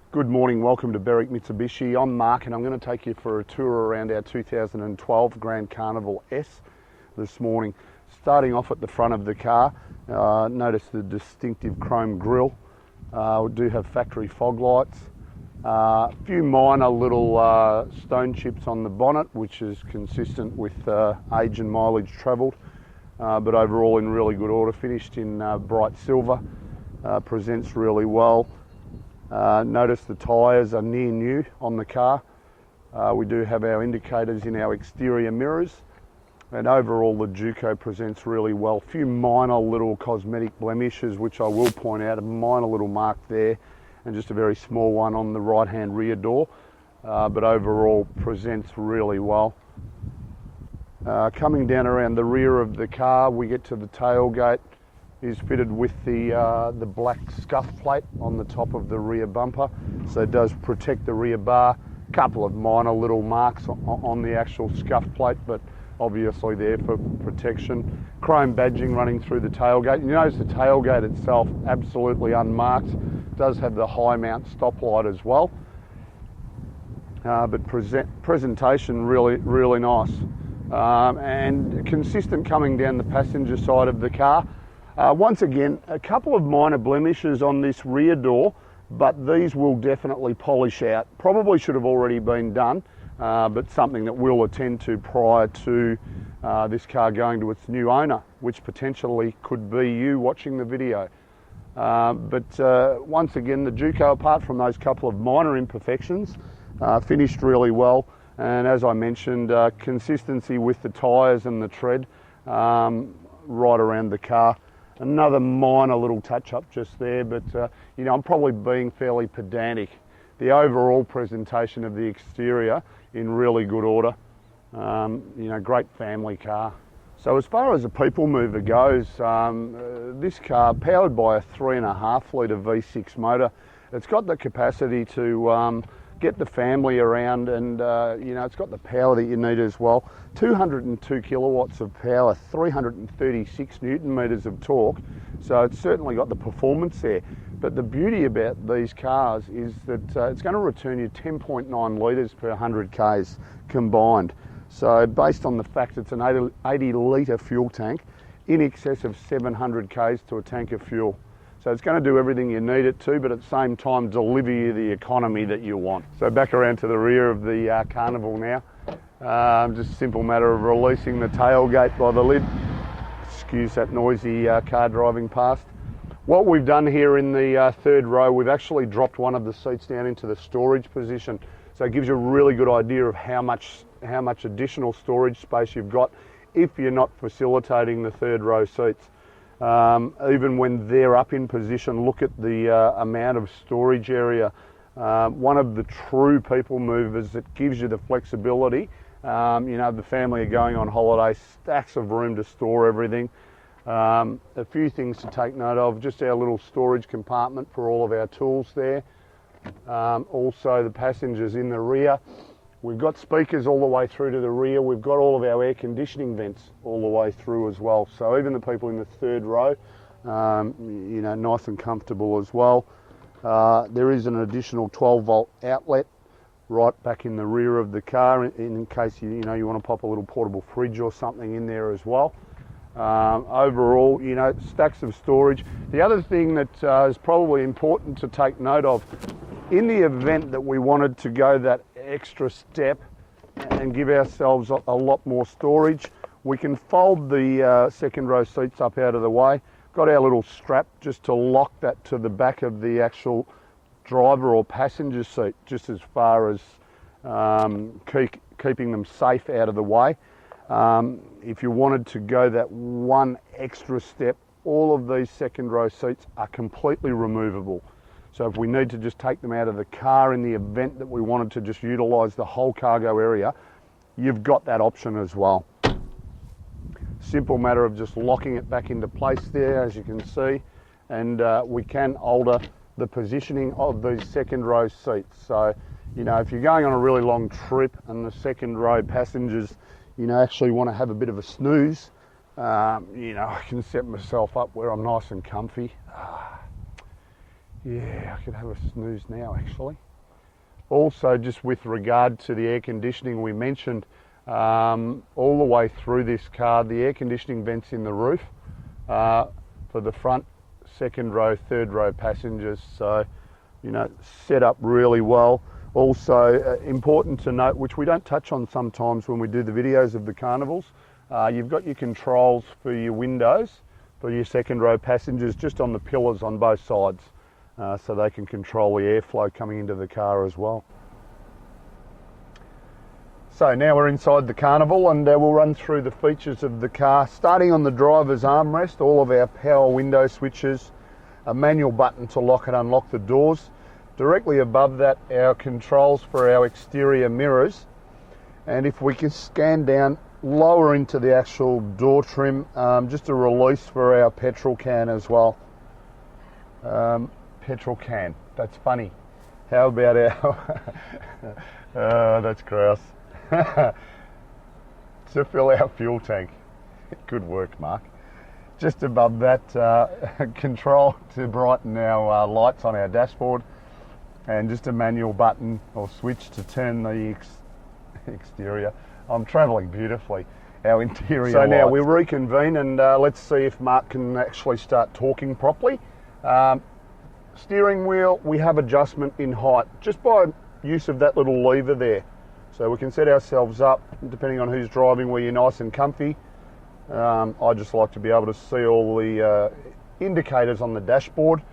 Good morning, welcome to Berwick Mitsubishi. I'm Mark and I'm going to take you for a tour around our 2012 Grand Carnival S this morning. Starting off at the front of the car, notice the distinctive chrome grille. We do have factory fog lights. A few minor little stone chips on the bonnet, which is consistent with age and mileage travelled, but overall in really good order, finished in bright silver. Presents really well. Notice the tyres are near new on the car. We do have our indicators in our exterior mirrors, and overall the Juco presents really well. A few minor little cosmetic blemishes, which I will point out, a minor little mark there and just a very small one on the right hand rear door, but overall presents really well. Coming down around the rear of the car, we get to the tailgate. Is fitted with the black scuff plate on the top of the rear bumper, so it does protect the rear bar. Couple of minor little marks on the actual scuff plate, but obviously there for protection. Chrome badging running through the tailgate. You notice the tailgate itself absolutely unmarked. It does have the high mount stoplight as well, but presentation really nice, and consistent coming down the passenger side of the car. Once again, a couple of minor blemishes on this rear door, but these will definitely polish out. Probably should have already been done, but something that we'll attend to prior to this car going to its new owner, which potentially could be you watching the video. But once again, the Juco, apart from those couple of minor imperfections, finished really well. And as I mentioned, consistency with the tyres and the tread right around the car. Another minor little touch-up just there, but you know, I'm probably being fairly pedantic. The overall presentation of the exterior in really good order. You know, great family car. So as far as a people mover goes, this car, powered by a 3.5 litre V6 motor, it's got the capacity to get the family around, and you know, it's got the power that you need as well. 202 kilowatts of power, 336 newton meters of torque, so it's certainly got the performance there. But the beauty about these cars is that it's going to return you 10.9 litres per 100 k's combined. So based on the fact it's an 80 litre fuel tank, in excess of 700 k's to a tank of fuel. So it's going to do everything you need it to, but at the same time deliver you the economy that you want. So back around to the rear of the Carnival now. Just a simple matter of releasing the tailgate by the lid. Excuse that noisy car driving past. What we've done here in the third row, we've actually dropped one of the seats down into the storage position. So it gives you a really good idea of how much additional storage space you've got if you're not facilitating the third row seats. Even when they're up in position, look at the amount of storage area. One of the true people movers that gives you the flexibility. You know, the family are going on holiday, stacks of room to store everything. A few things to take note of, just our little storage compartment for all of our tools there. Also the passengers in the rear. We've got speakers all the way through to the rear. We've got all of our air conditioning vents all the way through as well. So even the people in the third row, you know, nice and comfortable as well. There is an additional 12 volt outlet right back in the rear of the car in case you want to pop a little portable fridge or something in there as well. Overall, you know, stacks of storage. The other thing that is probably important to take note of, in the event that we wanted to go that extra step and give ourselves a lot more storage, we can fold the second row seats up out of the way. Got our little strap just to lock that to the back of the actual driver or passenger seat, just as far as keeping them safe out of the way. If you wanted to go that one extra step, all of these second row seats are completely removable. So if we need to just take them out of the car in the event that we wanted to just utilise the whole cargo area, you've got that option as well. Simple matter of just locking it back into place there, as you can see, and we can alter the positioning of these second row seats. So, you know, if you're going on a really long trip and the second row passengers, you know, actually want to have a bit of a snooze, you know, I can set myself up where I'm nice and comfy. Yeah, I could have a snooze now actually. Also, just with regard to the air conditioning we mentioned, all the way through this car, the air conditioning vents in the roof for the front, second row, third row passengers. So, you know, set up really well. Also, important to note, which we don't touch on sometimes when we do the videos of the Carnivals, you've got your controls for your windows, for your second row passengers, just on the pillars on both sides. So they can control the airflow coming into the car as well. So now we're inside the Carnival, and we'll run through the features of the car. Starting on the driver's armrest, all of our power window switches, a manual button to lock and unlock the doors. Directly above that, our controls for our exterior mirrors. And if we can scan down lower into the actual door trim, just a release for our petrol can as well. Petrol can, that's funny. How about our that's gross. To fill our fuel tank. Good work, Mark. Just above that, control to brighten our lights on our dashboard, and just a manual button or switch to turn the exterior. I'm travelling beautifully. Our interior So lights. Now we reconvene, and let's see if Mark can actually start talking properly. Steering wheel, we have adjustment in height just by use of that little lever there. So we can set ourselves up, depending on who's driving, where you're nice and comfy. I just like to be able to see all the indicators on the dashboard.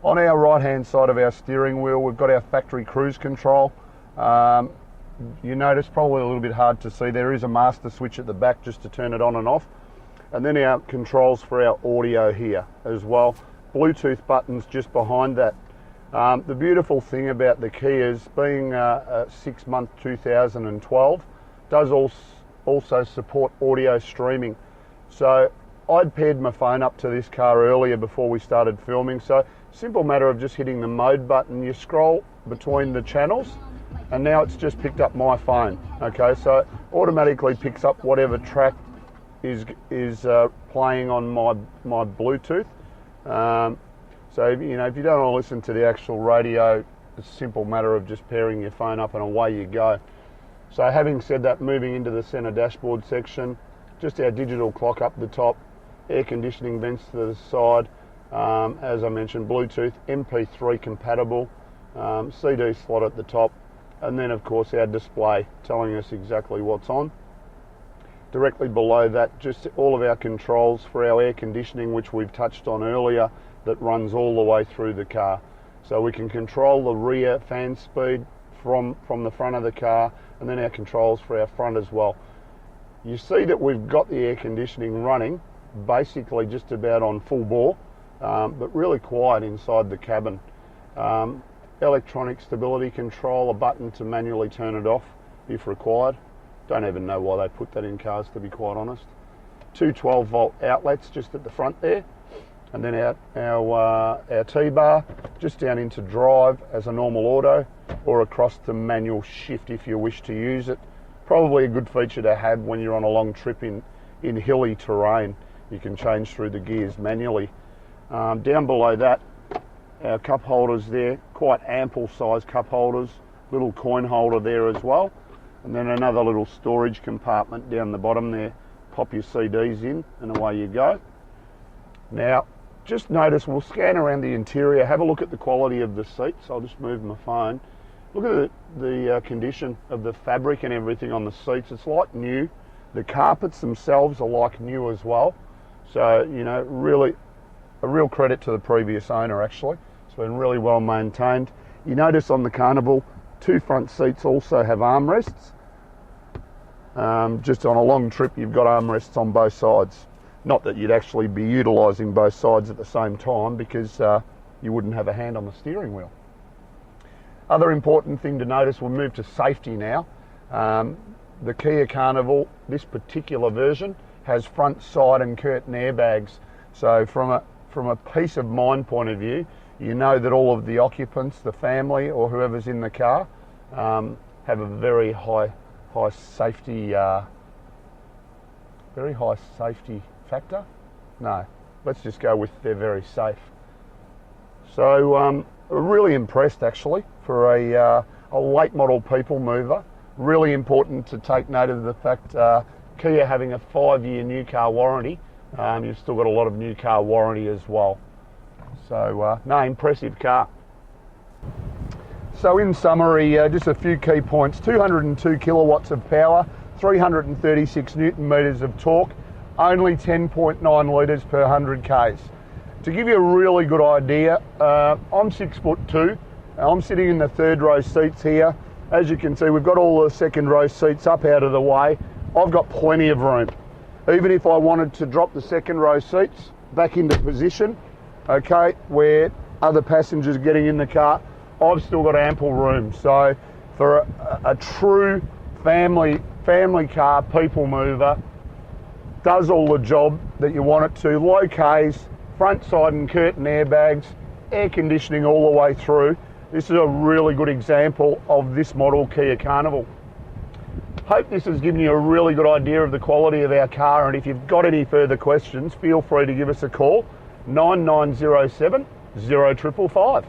On our right hand side of our steering wheel, we've got our factory cruise control. You notice, probably a little bit hard to see, there is a master switch at the back just to turn it on and off. And then our controls for our audio here as well. Bluetooth buttons just behind that. The beautiful thing about the Kias, being a 6-month 2012, does also support audio streaming. So I'd paired my phone up to this car earlier before we started filming. So simple matter of just hitting the mode button, you scroll between the channels, and now it's just picked up my phone. Okay, so automatically picks up whatever track is playing on my Bluetooth. So, you know, if you don't want to listen to the actual radio, it's a simple matter of just pairing your phone up and away you go. So having said that, moving into the center dashboard section, just our digital clock up the top, air conditioning vents to the side, as I mentioned, Bluetooth, MP3 compatible, CD slot at the top, and then of course our display telling us exactly what's on. Directly below that, just all of our controls for our air conditioning, which we've touched on earlier, that runs all the way through the car. So we can control the rear fan speed from the front of the car, and then our controls for our front as well. You see that we've got the air conditioning running basically just about on full bore, but really quiet inside the cabin. Electronic stability control, a button to manually turn it off if required. Don't even know why they put that in cars, to be quite honest. Two 12-volt outlets just at the front there. And then our T-bar just down into drive as a normal auto, or across to manual shift if you wish to use it. Probably a good feature to have when you're on a long trip in hilly terrain. You can change through the gears manually. Down below that, our cup holders there, quite ample size cup holders, little coin holder there as well. And then another little storage compartment down the bottom there. Pop your CDs in and away you go. Now, just notice, we'll scan around the interior, have a look at the quality of the seats. I'll just move my phone. Look at the condition of the fabric and everything on the seats. It's like new. The carpets themselves are like new as well. So, you know, really a real credit to the previous owner actually. It's been really well maintained. You notice on the Carnival, 2 front seats also have armrests. Just on a long trip, you've got armrests on both sides. Not that you'd actually be utilising both sides at the same time, because you wouldn't have a hand on the steering wheel. Other important thing to notice, we'll move to safety now. The Kia Carnival, this particular version, has front, side and curtain airbags. So from a peace of mind point of view, you know that all of the occupants, the family or whoever's in the car, have a very high safety factor. No, let's just go with they're very safe. So Really impressed actually for a late model people mover. Really important to take note of the fact Kia having a 5-year new car warranty. You've still got a lot of new car warranty as well. So no, impressive car. So in summary, just a few key points. 202 kilowatts of power, 336 newton meters of torque, only 10.9 litres per 100 k's. To give you a really good idea, I'm 6'2". I'm sitting in the third row seats here. As you can see, we've got all the second row seats up out of the way. I've got plenty of room. Even if I wanted to drop the second row seats back into position, okay, where other passengers are getting in the car, I've still got ample room. So for a true family car, people mover, does all the job that you want it to. Low K's, front side and curtain airbags, air conditioning all the way through. This is a really good example of this model Kia Carnival. Hope this has given you a really good idea of the quality of our car, and if you've got any further questions, feel free to give us a call, 9907 0555.